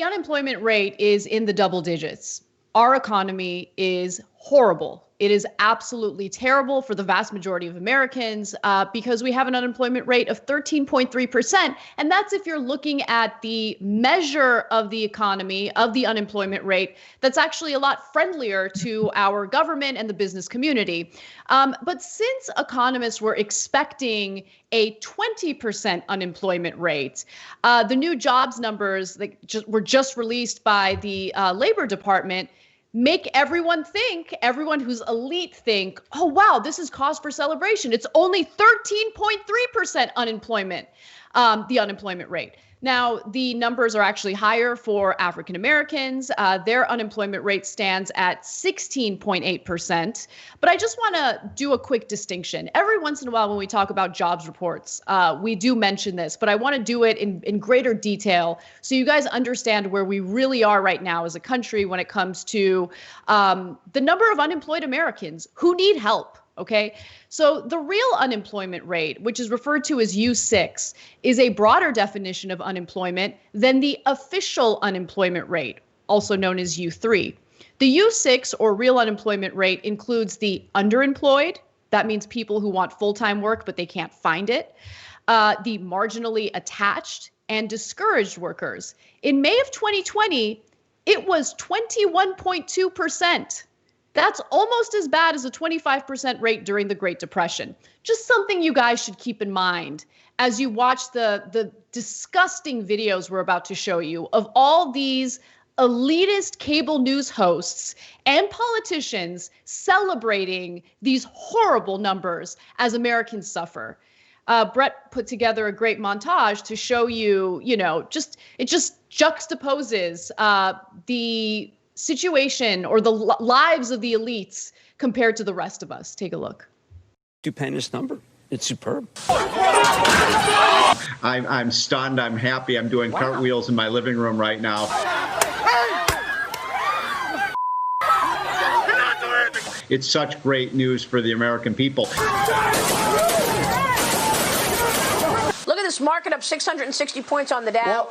the unemployment rate is in the double digits. Our economy is horrible. It is absolutely terrible for the vast majority of Americans because we have an unemployment rate of 13.3%. And that's if you're looking at the measure of the economy, of the unemployment rate, that's actually a lot friendlier to our government and the business community. But since economists were expecting a 20% unemployment rate, the new jobs numbers that were just released by the Labor Department make everyone who's elite think, oh, wow, this is cause for celebration. It's only 13.3% unemployment, the unemployment rate. Now, the numbers are actually higher for African Americans. Their unemployment rate stands at 16.8%. But I just want to do a quick distinction. Every once in a while when we talk about jobs reports, we do mention this, but I want to do it in greater detail so you guys understand where we really are right now as a country when it comes to the number of unemployed Americans who need help. Okay, so the real unemployment rate, which is referred to as U6, is a broader definition of unemployment than the official unemployment rate, also known as U3. The U6 or real unemployment rate includes the underemployed. That means people who want full-time work, but they can't find it. The marginally attached and discouraged workers. In May of 2020, it was 21.2%. That's almost as bad as a 25% rate during the Great Depression. Just something you guys should keep in mind as you watch the disgusting videos we're about to show you of all these elitist cable news hosts and politicians celebrating these horrible numbers as Americans suffer. Brett put together a great montage to show you, it just juxtaposes the situation or the lives of the elites compared to the rest of us. Take a look. Stupendous number. It's superb. I'm stunned. I'm happy. I'm doing cartwheels in my living room right now. It's such great news for the American people. Look at this market up 660 points on the Dow.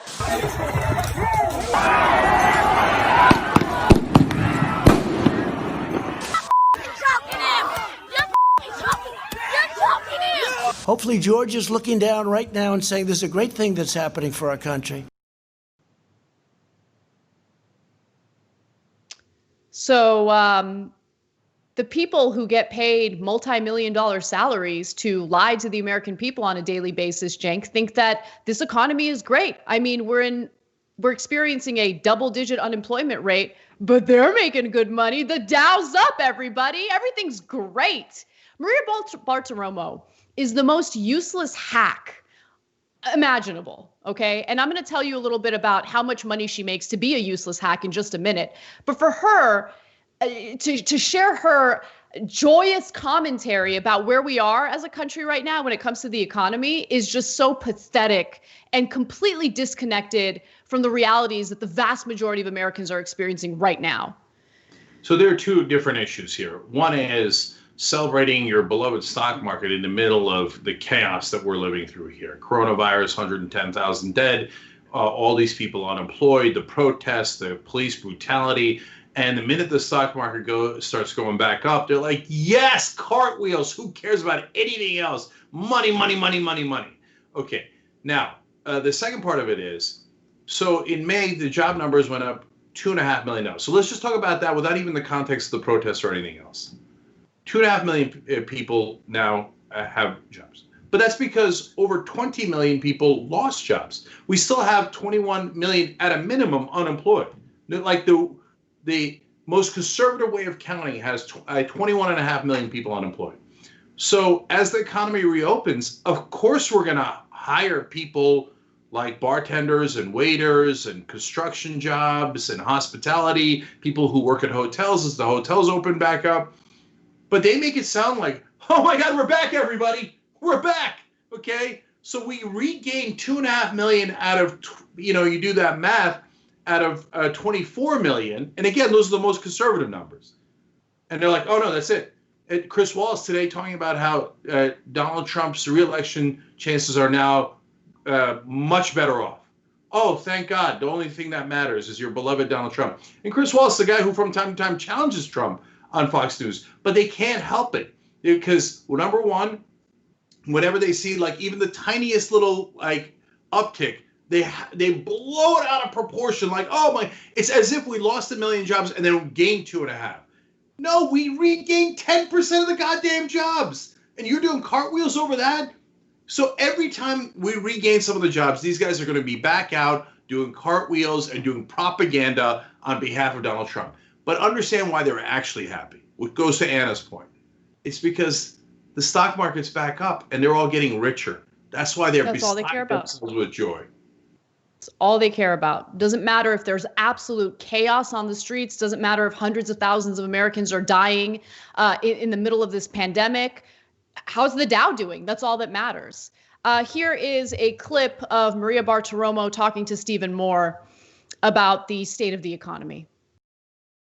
Hopefully George is looking down right now and saying this is a great thing that's happening for our country. So the people who get paid multi-million-dollar salaries to lie to the American people on a daily basis, Cenk, think that this economy is great. I mean, we're experiencing a double-digit unemployment rate, but they're making good money. The Dow's up, everybody. Everything's great. Maria Bartiromo is the most useless hack imaginable, okay? And I'm going to tell you a little bit about how much money she makes to be a useless hack in just a minute. But for her, to share her joyous commentary about where we are as a country right now when it comes to the economy is just so pathetic and completely disconnected from the realities that the vast majority of Americans are experiencing right now. So there are two different issues here. One is celebrating your beloved stock market in the middle of the chaos that we're living through here. Coronavirus, 110,000 dead, all these people unemployed, the protests, the police brutality. And the minute the stock market starts going back up, they're like, yes, cartwheels. Who cares about anything else? Money, money, money, money, money. Okay. Now, the second part of it is, so in May, the job numbers went up $2.5 million. So let's just talk about that without even the context of the protests or anything else. 2.5 million people now have jobs. But that's because over 20 million people lost jobs. We still have 21 million at a minimum unemployed. Like the most conservative way of counting has 21.5 million people unemployed. So as the economy reopens, of course we're going to hire people like bartenders and waiters and construction jobs and hospitality, people who work at hotels as the hotels open back up. But they make it sound like, oh my God, we're back, everybody. We're back. Okay. So we regained 2.5 million out of, you do that math, out of 24 million. And again, those are the most conservative numbers. And they're like, oh no, that's it. Chris Wallace today talking about how Donald Trump's reelection chances are now much better off. oh, thank God, the only thing that matters is your beloved Donald Trump. And Chris Wallace, the guy who from time to time challenges Trump on Fox News, but they can't help it because, well, number one, whenever they see like even the tiniest little like uptick, they blow it out of proportion. Like, oh my, it's as if we lost 1 million jobs and then gained 2.5. No, we regained 10% of the goddamn jobs, and you're doing cartwheels over that. So every time we regain some of the jobs, these guys are going to be back out doing cartwheels and doing propaganda on behalf of Donald Trump. But understand why they're actually happy. What goes to Anna's point. It's because the stock market's back up and they're all getting richer. That's why they're That's all they care about. themselves with joy. It's all they care about. Doesn't matter if there's absolute chaos on the streets. Doesn't matter if hundreds of thousands of Americans are dying in the middle of this pandemic. How's the Dow doing? That's all that matters. Here is a clip of Maria Bartiromo talking to Stephen Moore about the state of the economy.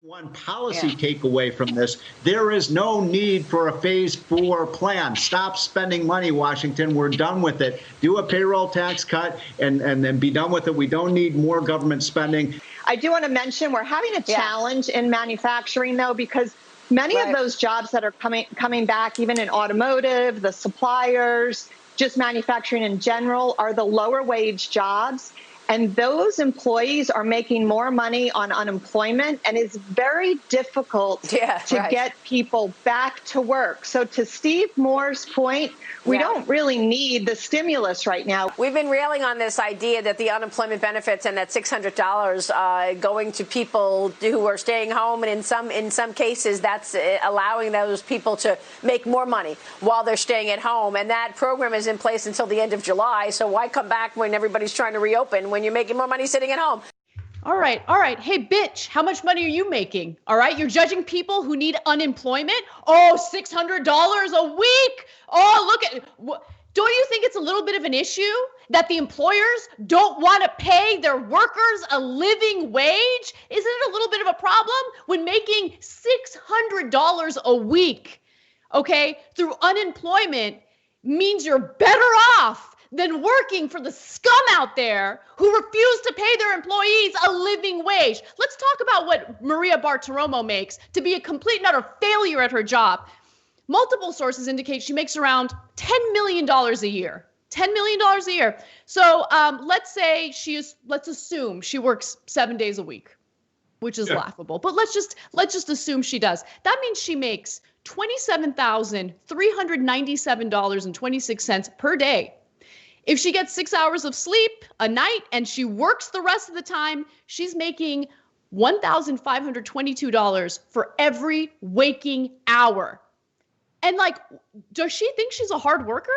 One policy takeaway from this, there is no need for a phase 4 plan. Stop spending money, Washington. We're done with it. Do a payroll tax cut and then be done with it. We don't need more government spending. I do want to mention we're having a challenge in manufacturing, though, because many of those jobs that are coming back, even in automotive, the suppliers, just manufacturing in general, are the lower wage jobs. And those employees are making more money on unemployment, and it's very difficult to get people back to work. So to Steve Moore's point, we don't really need the stimulus right now. We've been railing on this idea that the unemployment benefits and that $600 going to people who are staying home, and in some cases that's allowing those people to make more money while they're staying at home. And that program is in place until the end of July. So why come back when everybody's trying to reopen when you're making more money sitting at home? All right. Hey, bitch, how much money are you making? All right. You're judging people who need unemployment. Oh, $600 a week. Oh, look at, don't you think it's a little bit of an issue that the employers don't want to pay their workers a living wage? Isn't it a little bit of a problem when making $600 a week, okay, through unemployment means you're better off than working for the scum out there who refuse to pay their employees a living wage? Let's talk about what Maria Bartiromo makes to be a complete and utter failure at her job. Multiple sources indicate she makes around $10 million a year. $10 million a year. So let's assume she works 7 days a week, which is laughable. But let's just assume she does. That means she makes $27,397.26 per day. If she gets 6 hours of sleep a night and she works the rest of the time, she's making $1,522 for every waking hour. And like, does she think she's a hard worker?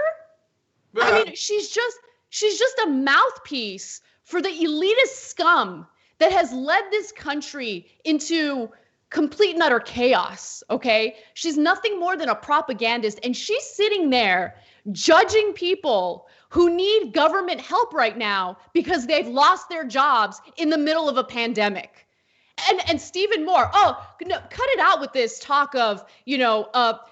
I mean, she's just a mouthpiece for the elitist scum that has led this country into complete and utter chaos, okay? She's nothing more than a propagandist, and she's sitting there judging people who need government help right now because they've lost their jobs in the middle of a pandemic. And Stephen Moore, cut it out with this talk of,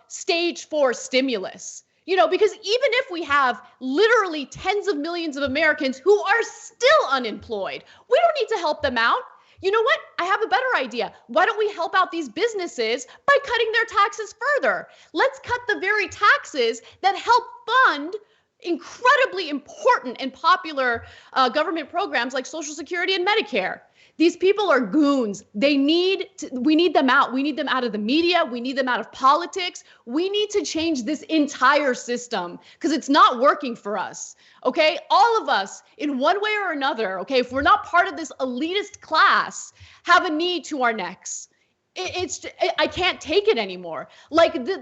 stage 4 stimulus. Because even if we have literally tens of millions of Americans who are still unemployed, we don't need to help them out. You know what? I have a better idea. Why don't we help out these businesses by cutting their taxes further? Let's cut the very taxes that help fund incredibly important and popular government programs like Social Security and Medicare. These people are goons. We need them out. We need them out of the media. We need them out of politics. We need to change this entire system because it's not working for us. Okay. All of us in one way or another. Okay. If we're not part of this elitist class, have a knee to our necks. I can't take it anymore. Listen to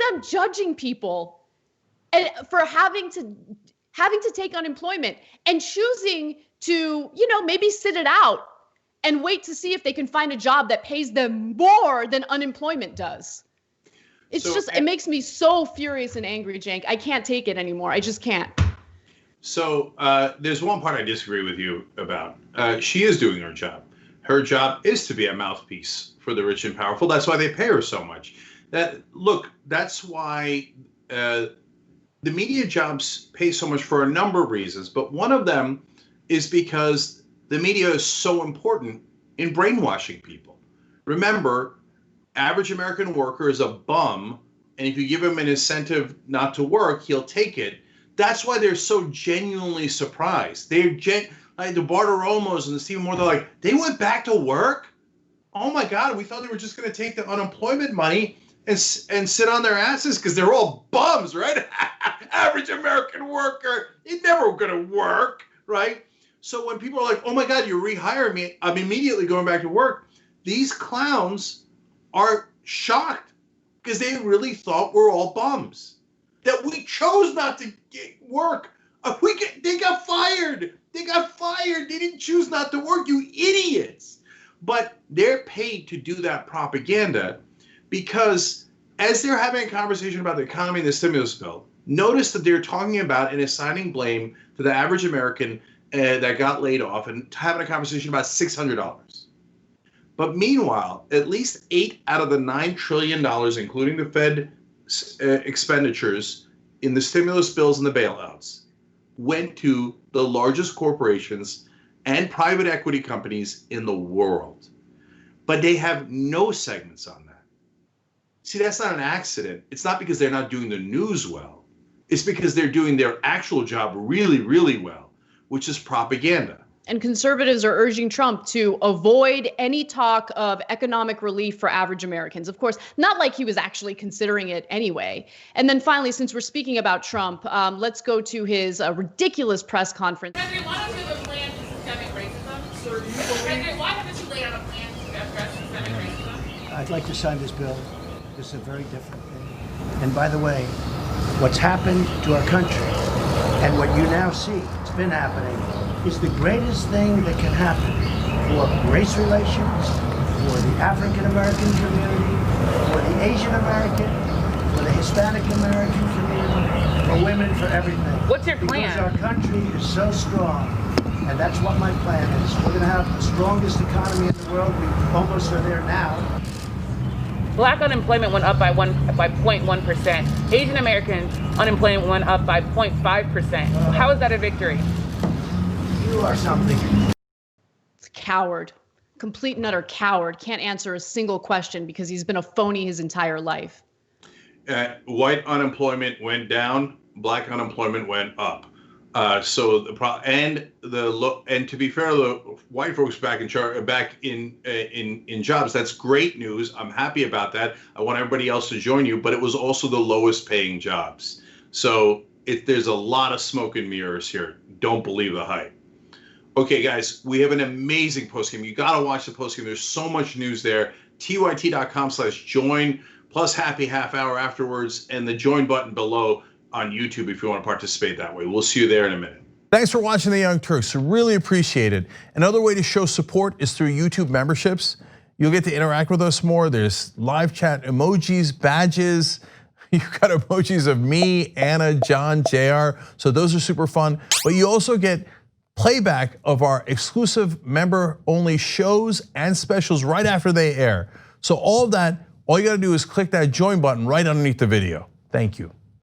them judging people and for having to take unemployment and choosing to, maybe sit it out and wait to see if they can find a job that pays them more than unemployment does. It makes me so furious and angry, Cenk. I can't take it anymore. I just can't. So there's one part I disagree with you about. She is doing her job. Her job is to be a mouthpiece for the rich and powerful. That's why they pay her so much. That's why the media jobs pay so much for a number of reasons, but one of them is because the media is so important in brainwashing people. Remember, average American worker is a bum, and if you give him an incentive not to work, he'll take it. That's why they're so genuinely surprised. They're like the Bartiromos and the Stephen Moore, they're like, they went back to work? Oh my God, we thought they were just gonna take the unemployment money and sit on their asses because they're all bums, right? Average American worker, you're never gonna work, right? So when people are like, oh my God, you're rehiring me, I'm immediately going back to work. These clowns are shocked because they really thought we're all bums, that we chose not to work. They got fired. They got fired. They didn't choose not to work, you idiots. But they're paid to do that propaganda because as they're having a conversation about the economy and the stimulus bill, notice that they're talking about and assigning blame to the average American that got laid off and having a conversation about $600. But meanwhile, at least 8 out of the $9 trillion, including the Fed expenditures in the stimulus bills and the bailouts, went to the largest corporations and private equity companies in the world. But they have no segments on that. See, that's not an accident. It's not because they're not doing the news well. It's because they're doing their actual job really, really well, which is propaganda. And conservatives are urging Trump to avoid any talk of economic relief for average Americans. Of course, not like he was actually considering it anyway. And then finally, since we're speaking about Trump, let's go to his ridiculous press conference. President, why don't you have a plan to systemic racism? President, why haven't you laid out a plan to address systemic racism? I'd like to sign this bill. This is a very different thing. And by the way, what's happened to our country and what you now see, it's been happening, is the greatest thing that can happen for race relations, for the African American community, for the Asian American, for the Hispanic American community, for women, for everything. What's your plan? Because our country is so strong, and that's what my plan is. We're going to have the strongest economy in the world. We almost are there now. Black unemployment went up by 0.1%. Asian American unemployment went up by 0.5%. How is that a victory? You are something. It's a coward, complete and utter coward. Can't answer a single question because he's been a phony his entire life. White unemployment went down. Black unemployment went up. And to be fair, the white folks back in jobs. That's great news. I'm happy about that. I want everybody else to join you. But it was also the lowest paying jobs. So there's a lot of smoke and mirrors here. Don't believe the hype. Okay, guys, we have an amazing postgame. You got to watch the postgame. There's so much news there. TYT.com/join, plus happy half hour afterwards, and the join button below on YouTube if you want to participate that way. We'll see you there in a minute. Thanks for watching The Young Turks. Really appreciate it. Another way to show support is through YouTube memberships. You'll get to interact with us more. There's live chat emojis, badges. You've got emojis of me, Anna, John, JR. So those are super fun. But you also get playback of our exclusive member-only shows and specials right after they air. So all of that, all you gotta do is click that join button right underneath the video. Thank you.